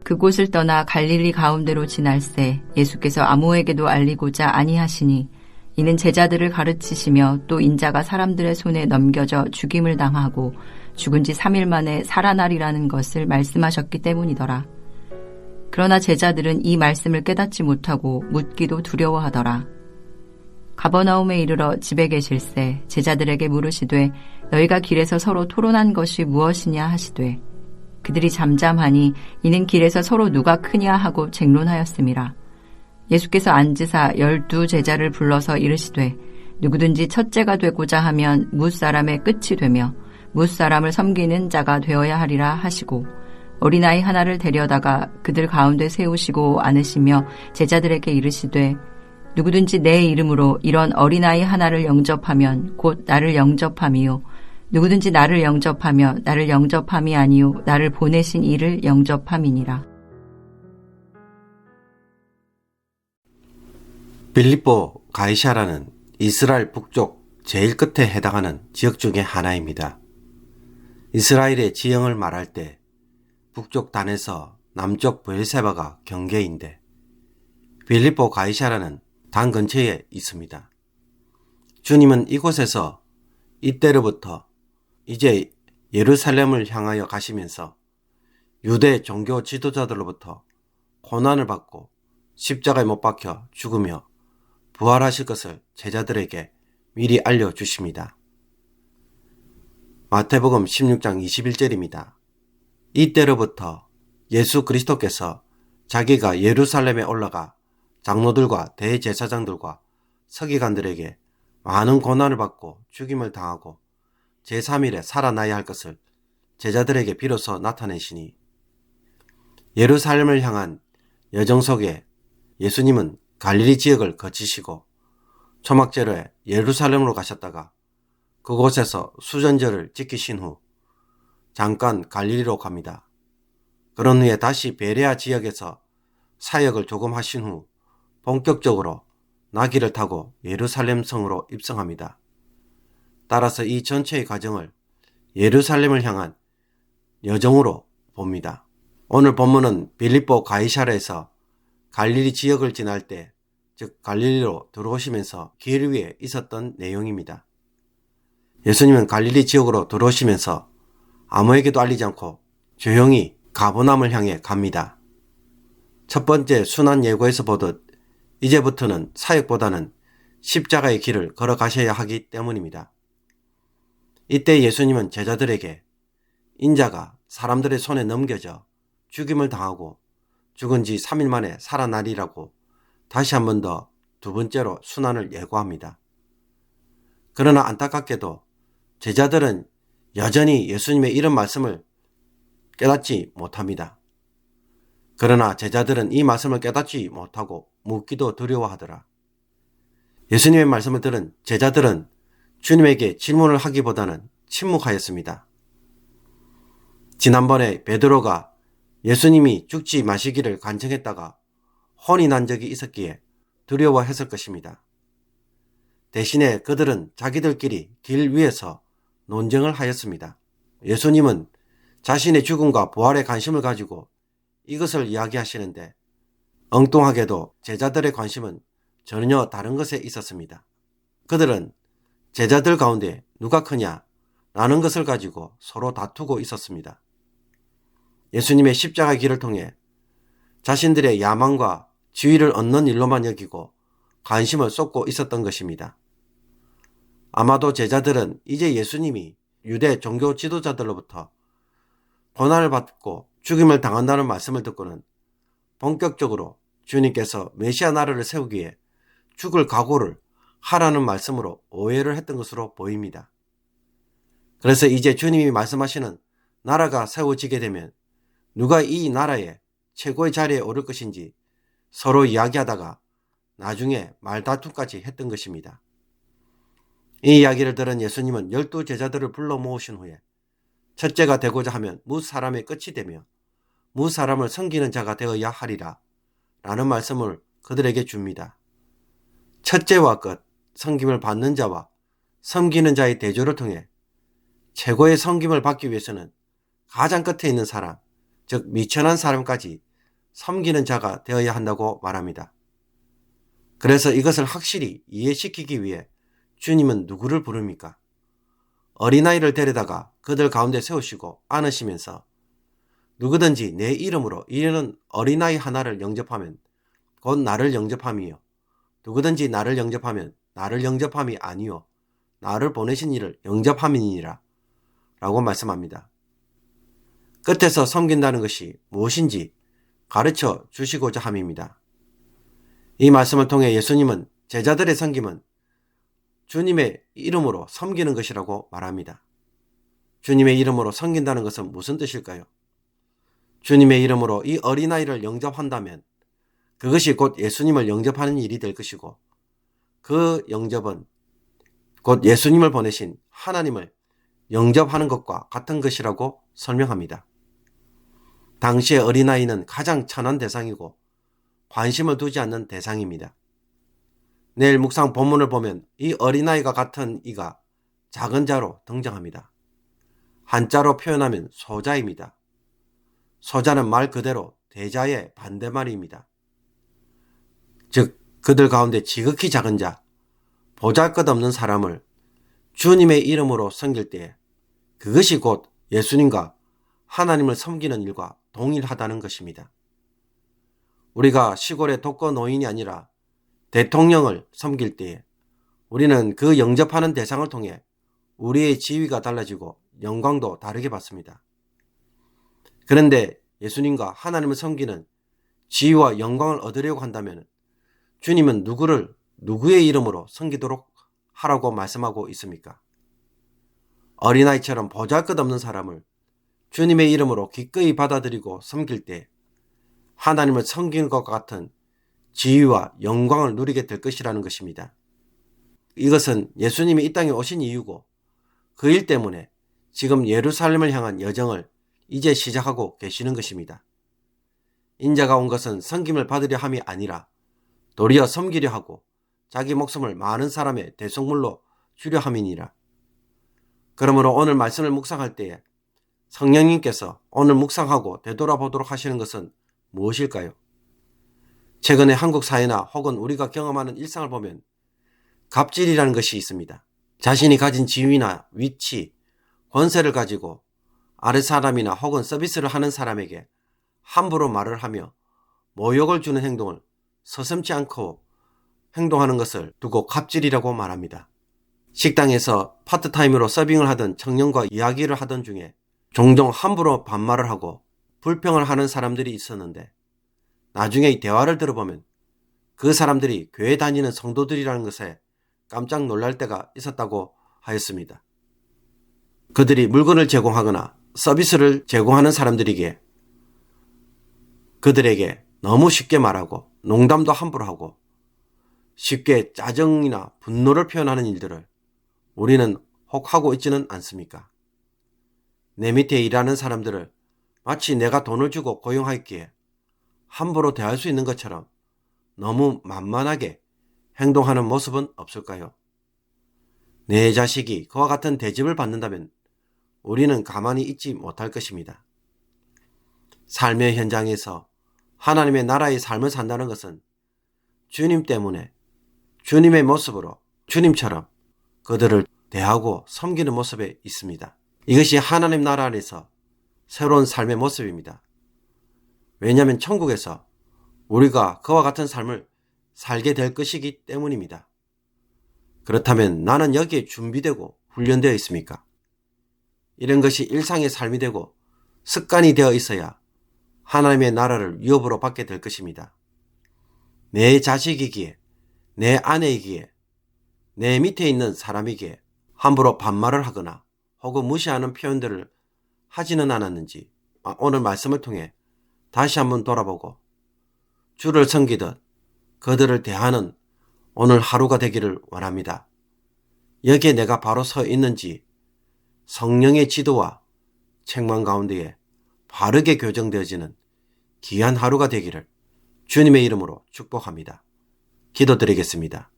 그곳을 떠나 갈릴리 가운데로 지날새 예수께서 아무에게도 알리고자 아니하시니 이는 제자들을 가르치시며 또 인자가 사람들의 손에 넘겨져 죽임을 당하고 죽은 지 3일 만에 살아나리라는 것을 말씀하셨기 때문이더라. 그러나 제자들은 이 말씀을 깨닫지 못하고 묻기도 두려워하더라. 가버나움에 이르러 집에 계실새 제자들에게 물으시되 너희가 길에서 서로 토론한 것이 무엇이냐 하시되 그들이 잠잠하니 이는 길에서 서로 누가 크냐 하고 쟁론하였음이라. 예수께서 앉으사 12 제자를 불러서 이르시되 누구든지 첫째가 되고자 하면 무사람의 끝이 되며 무사람을 섬기는 자가 되어야 하리라 하시고 어린아이 하나를 데려다가 그들 가운데 세우시고 안으시며 제자들에게 이르시되 누구든지 내 이름으로 이런 어린아이 하나를 영접하면 곧 나를 영접함이요 누구든지 나를 영접하며 나를 영접함이 아니요 나를 보내신 이를 영접함이니라. 빌립보 가이사라는 이스라엘 북쪽 제일 끝에 해당하는 지역 중의 하나입니다. 이스라엘의 지형을 말할 때 북쪽 단에서 남쪽 브엘세바가 경계인데 빌립보 가이사라는 단 근처에 있습니다. 주님은 이곳에서 이때로부터 이제 예루살렘을 향하여 가시면서 유대 종교 지도자들로부터 고난을 받고 십자가에 못 박혀 죽으며 부활하실 것을 제자들에게 미리 알려주십니다. 마태복음 16장 21절입니다. 이때로부터 예수 그리스도께서 자기가 예루살렘에 올라가 장로들과 대제사장들과 서기관들에게 많은 고난을 받고 죽임을 당하고 제3일에 살아나야 할 것을 제자들에게 비로소 나타내시니 예루살렘을 향한 여정 속에 예수님은 갈릴리 지역을 거치시고 초막절에 예루살렘으로 가셨다가 그곳에서 수전절을 지키신 후 잠깐 갈릴리로 갑니다. 그런 후에 다시 베레아 지역에서 사역을 조금 하신 후 본격적으로 나귀를 타고 예루살렘 성으로 입성합니다. 따라서 이 전체의 과정을 예루살렘을 향한 여정으로 봅니다. 오늘 본문은 빌립보 가이사랴에서 갈릴리 지역을 지날 때, 즉 갈릴리로 들어오시면서 길 위에 있었던 내용입니다. 예수님은 갈릴리 지역으로 들어오시면서 아무에게도 알리지 않고 조용히 가버나움을 향해 갑니다. 첫 번째 순환 예고에서 보듯 이제부터는 사역보다는 십자가의 길을 걸어가셔야 하기 때문입니다. 이때 예수님은 제자들에게 인자가 사람들의 손에 넘겨져 죽임을 당하고 죽은 지 3일 만에 살아나리라고 다시 한 번 더 두 번째로 순환을 예고합니다. 그러나 안타깝게도 제자들은 여전히 예수님의 이런 말씀을 깨닫지 못합니다. 그러나 제자들은 이 말씀을 깨닫지 못하고 묻기도 두려워하더라. 예수님의 말씀을 들은 제자들은 주님에게 질문을 하기보다는 침묵하였습니다. 지난번에 베드로가 예수님이 죽지 마시기를 간청했다가 혼이 난 적이 있었기에 두려워했을 것입니다. 대신에 그들은 자기들끼리 길 위에서 논쟁을 하였습니다. 예수님은 자신의 죽음과 부활에 관심을 가지고 이것을 이야기하시는데 엉뚱하게도 제자들의 관심은 전혀 다른 것에 있었습니다. 그들은 제자들 가운데 누가 크냐 라는 것을 가지고 서로 다투고 있었습니다. 예수님의 십자가 길을 통해 자신들의 야망과 지위를 얻는 일로만 여기고 관심을 쏟고 있었던 것입니다. 아마도 제자들은 이제 예수님이 유대 종교 지도자들로부터 고난을 받고 죽임을 당한다는 말씀을 듣고는 본격적으로 주님께서 메시아 나라를 세우기 위해 죽을 각오를 하라는 말씀으로 오해를 했던 것으로 보입니다. 그래서 이제 주님이 말씀하시는 나라가 세워지게 되면 누가 이 나라의 최고의 자리에 오를 것인지 서로 이야기하다가 나중에 말다툼까지 했던 것입니다. 이 이야기를 들은 예수님은 12 제자들을 불러 모으신 후에 첫째가 되고자 하면 무사람의 끝이 되며 무사람을 섬기는 자가 되어야 하리라 라는 말씀을 그들에게 줍니다. 첫째와 끝, 섬김을 받는 자와 섬기는 자의 대조를 통해 최고의 섬김을 받기 위해서는 가장 끝에 있는 사람, 즉 미천한 사람까지 섬기는 자가 되어야 한다고 말합니다. 그래서 이것을 확실히 이해시키기 위해 주님은 누구를 부릅니까? 어린아이를 데려다가 그들 가운데 세우시고 안으시면서 누구든지 내 이름으로 이르는 어린아이 하나를 영접하면 곧 나를 영접함이요. 누구든지 나를 영접하면 나를 영접함이 아니요. 나를 보내신 이를 영접함이니라 라고 말씀합니다. 끝에서 섬긴다는 것이 무엇인지 가르쳐 주시고자 함입니다. 이 말씀을 통해 예수님은 제자들의 섬김은 주님의 이름으로 섬기는 것이라고 말합니다. 주님의 이름으로 섬긴다는 것은 무슨 뜻일까요? 주님의 이름으로 이 어린아이를 영접한다면 그것이 곧 예수님을 영접하는 일이 될 것이고 그 영접은 곧 예수님을 보내신 하나님을 영접하는 것과 같은 것이라고 설명합니다. 당시의 어린아이는 가장 천한 대상이고 관심을 두지 않는 대상입니다. 내일 묵상 본문을 보면 이 어린아이가 같은 이가 작은 자로 등장합니다. 한자로 표현하면 소자입니다. 소자는 말 그대로 대자의 반대말입니다. 즉 그들 가운데 지극히 작은 자, 보잘것없는 사람을 주님의 이름으로 섬길 때에 그것이 곧 예수님과 하나님을 섬기는 일과 동일하다는 것입니다. 우리가 시골의 독거 노인이 아니라 대통령을 섬길 때에 우리는 그 영접하는 대상을 통해 우리의 지위가 달라지고 영광도 다르게 받습니다. 그런데 예수님과 하나님을 섬기는 지위와 영광을 얻으려고 한다면 주님은 누구의 이름으로 섬기도록 하라고 말씀하고 있습니까? 어린아이처럼 보잘것없는 사람을 주님의 이름으로 기꺼이 받아들이고 섬길 때 하나님을 섬기는 것과 같은 지위와 영광을 누리게 될 것이라는 것입니다. 이것은 예수님이 이 땅에 오신 이유고 그 일 때문에 지금 예루살렘을 향한 여정을 이제 시작하고 계시는 것입니다. 인자가 온 것은 섬김을 받으려 함이 아니라 도리어 섬기려 하고 자기 목숨을 많은 사람의 대속물로 주려 함이니라. 그러므로 오늘 말씀을 묵상할 때에 성령님께서 오늘 묵상하고 되돌아보도록 하시는 것은 무엇일까요? 최근에 한국 사회나 혹은 우리가 경험하는 일상을 보면 갑질이라는 것이 있습니다. 자신이 가진 지위나 위치, 권세를 가지고 아랫사람이나 혹은 서비스를 하는 사람에게 함부로 말을 하며 모욕을 주는 행동을 서슴지 않고 행동하는 것을 두고 갑질이라고 말합니다. 식당에서 파트타임으로 서빙을 하던 청년과 이야기를 하던 중에 종종 함부로 반말을 하고 불평을 하는 사람들이 있었는데 나중에 이 대화를 들어보면 그 사람들이 교회 다니는 성도들이라는 것에 깜짝 놀랄 때가 있었다고 하였습니다. 그들이 물건을 제공하거나 서비스를 제공하는 사람들에게 그들에게 너무 쉽게 말하고 농담도 함부로 하고 쉽게 짜증이나 분노를 표현하는 일들을 우리는 혹 하고 있지는 않습니까? 내 밑에 일하는 사람들을 마치 내가 돈을 주고 고용하였기에 함부로 대할 수 있는 것처럼 너무 만만하게 행동하는 모습은 없을까요? 내 자식이 그와 같은 대접을 받는다면 우리는 가만히 있지 못할 것입니다. 삶의 현장에서 하나님의 나라의 삶을 산다는 것은 주님 때문에 주님의 모습으로 주님처럼 그들을 대하고 섬기는 모습에 있습니다. 이것이 하나님 나라 안에서 새로운 삶의 모습입니다. 왜냐하면 천국에서 우리가 그와 같은 삶을 살게 될 것이기 때문입니다. 그렇다면 나는 여기에 준비되고 훈련되어 있습니까? 이런 것이 일상의 삶이 되고 습관이 되어 있어야 하나님의 나라를 유업으로 받게 될 것입니다. 내 자식이기에, 내 아내이기에, 내 밑에 있는 사람이기에 함부로 반말을 하거나 혹은 무시하는 표현들을 하지는 않았는지 오늘 말씀을 통해 다시 한번 돌아보고 주를 섬기듯 그들을 대하는 오늘 하루가 되기를 원합니다. 여기에 내가 바로 서 있는지 성령의 지도와 책망 가운데에 바르게 교정되어지는 귀한 하루가 되기를 주님의 이름으로 축복합니다. 기도드리겠습니다.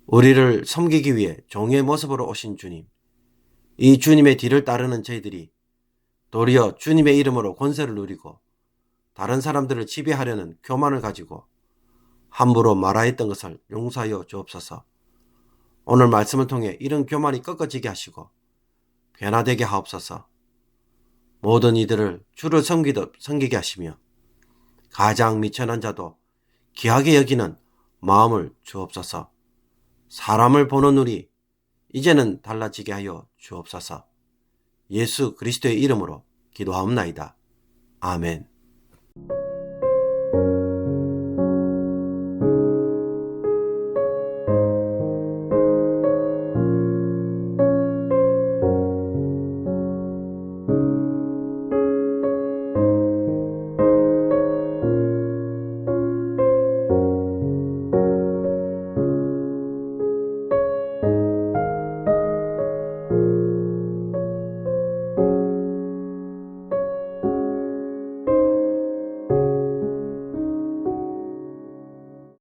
우리를 섬기기 위해 종의 모습으로 오신 주님, 이 주님의 뒤를 따르는 저희들이 도리어 주님의 이름으로 권세를 누리고 다른 사람들을 지배하려는 교만을 가지고 함부로 말하였던 것을 용서하여 주옵소서. 오늘 말씀을 통해 이런 교만이 꺾어지게 하시고 변화되게 하옵소서. 모든 이들을 주를 섬기듯 섬기게 하시며 가장 미천한 자도 귀하게 여기는 마음을 주옵소서. 사람을 보는 눈이 이제는 달라지게 하여 주옵소서. 예수 그리스도의 이름으로 기도하옵나이다. 아멘.